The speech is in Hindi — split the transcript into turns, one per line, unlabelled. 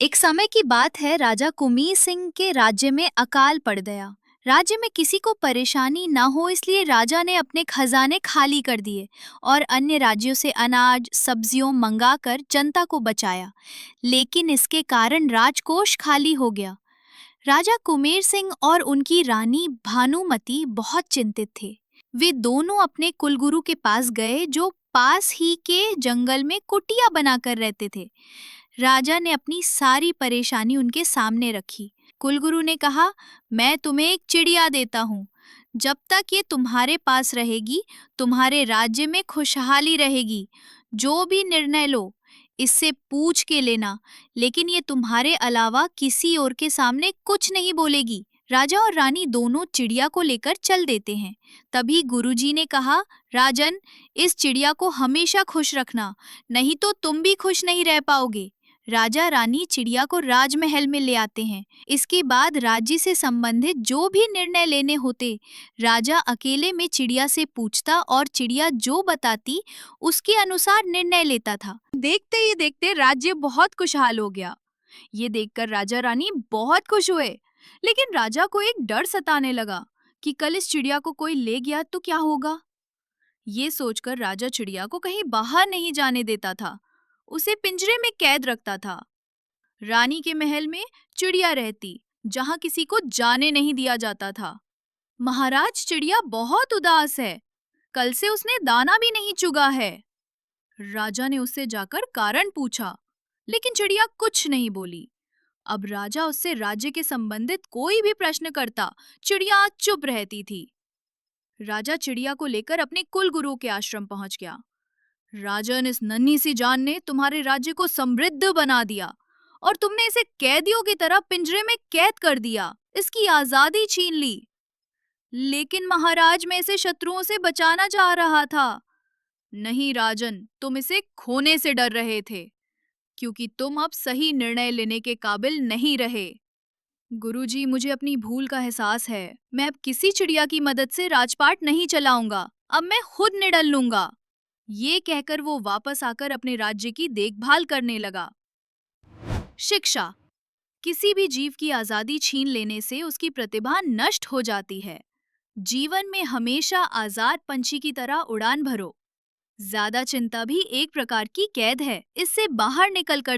एक समय की बात है, राजा कुमीर सिंह के राज्य में अकाल पड़ गया। राज्य में किसी को परेशानी ना हो इसलिए राजा ने अपने खजाने खाली कर दिए और अन्य राज्यों से अनाज सब्जियों मंगाकर जनता को बचाया। लेकिन इसके कारण राजकोष खाली हो गया। राजा कुमेर सिंह और उनकी रानी भानुमति बहुत चिंतित थे। वे दोनों अपने कुलगुरु के पास गए जो पास ही के जंगल में कुटिया बनाकर रहते थे। राजा ने अपनी सारी परेशानी उनके सामने रखी। कुलगुरु ने कहा, मैं तुम्हें एक चिड़िया देता हूँ। जब तक ये तुम्हारे पास रहेगी तुम्हारे राज्य में खुशहाली रहेगी। जो भी निर्णय लो इससे पूछ के लेना, लेकिन ये तुम्हारे अलावा किसी और के सामने कुछ नहीं बोलेगी। राजा और रानी दोनों चिड़िया को लेकर चल देते हैं। तभी गुरुजी ने कहा, राजन, इस चिड़िया को हमेशा खुश रखना, नहीं तो तुम भी खुश नहीं रह पाओगे। राजा रानी चिड़िया को राजमहल में ले आते हैं। इसके बाद राज्य से संबंधित जो भी निर्णय लेने होते राजा अकेले में चिड़िया से पूछता और चिड़िया जो बताती उसके अनुसार निर्णय लेता था। देखते ही देखते राज्य बहुत खुशहाल हो गया। ये देखकर राजा रानी बहुत खुश हुए। लेकिन राजा को एक डर सताने लगा कि कल इस चिड़िया को कोई ले गया तो क्या होगा। ये सोचकर राजा चिड़िया को कहीं बाहर नहीं जाने देता था, उसे पिंजरे में कैद रखता था। रानी के महल में चिड़िया रहती जहां किसी को जाने नहीं दिया जाता था। महाराज, चिड़िया बहुत उदास है, कल से उसने दाना भी नहीं चुगा है। राजा ने उससे जाकर कारण पूछा, लेकिन चिड़िया कुछ नहीं बोली। अब राजा उससे राज्य के संबंधित कोई भी प्रश्न करता, चिड़िया चुप रहती थी। राजा चिड़िया को लेकर अपने कुलगुरु के आश्रम पहुंच गया। राजन, इस नन्ही सी जान ने तुम्हारे राज्य को समृद्ध बना दिया और तुमने इसे कैदियों की तरह पिंजरे में कैद कर दिया, इसकी आजादी छीन ली। लेकिन महाराज, मैं इसे शत्रुओं से बचाना चाह रहा था। नहीं राजन, तुम इसे खोने से डर रहे थे, क्योंकि तुम अब सही निर्णय लेने के काबिल नहीं रहे। गुरुजी, मुझे अपनी भूल का एहसास है। मैं अब किसी चिड़िया की मदद से राजपाट नहीं चलाऊंगा, अब मैं खुद निडल लूंगा। ये कहकर वो वापस आकर अपने राज्य की देखभाल करने लगा। शिक्षा। किसी भी जीव की आजादी छीन लेने से उसकी प्रतिभा नष्ट हो जाती है। जीवन में हमेशा आजाद पंछी की तरह उड़ान भरो। ज्यादा चिंता भी एक प्रकार की कैद है, इससे बाहर निकलकर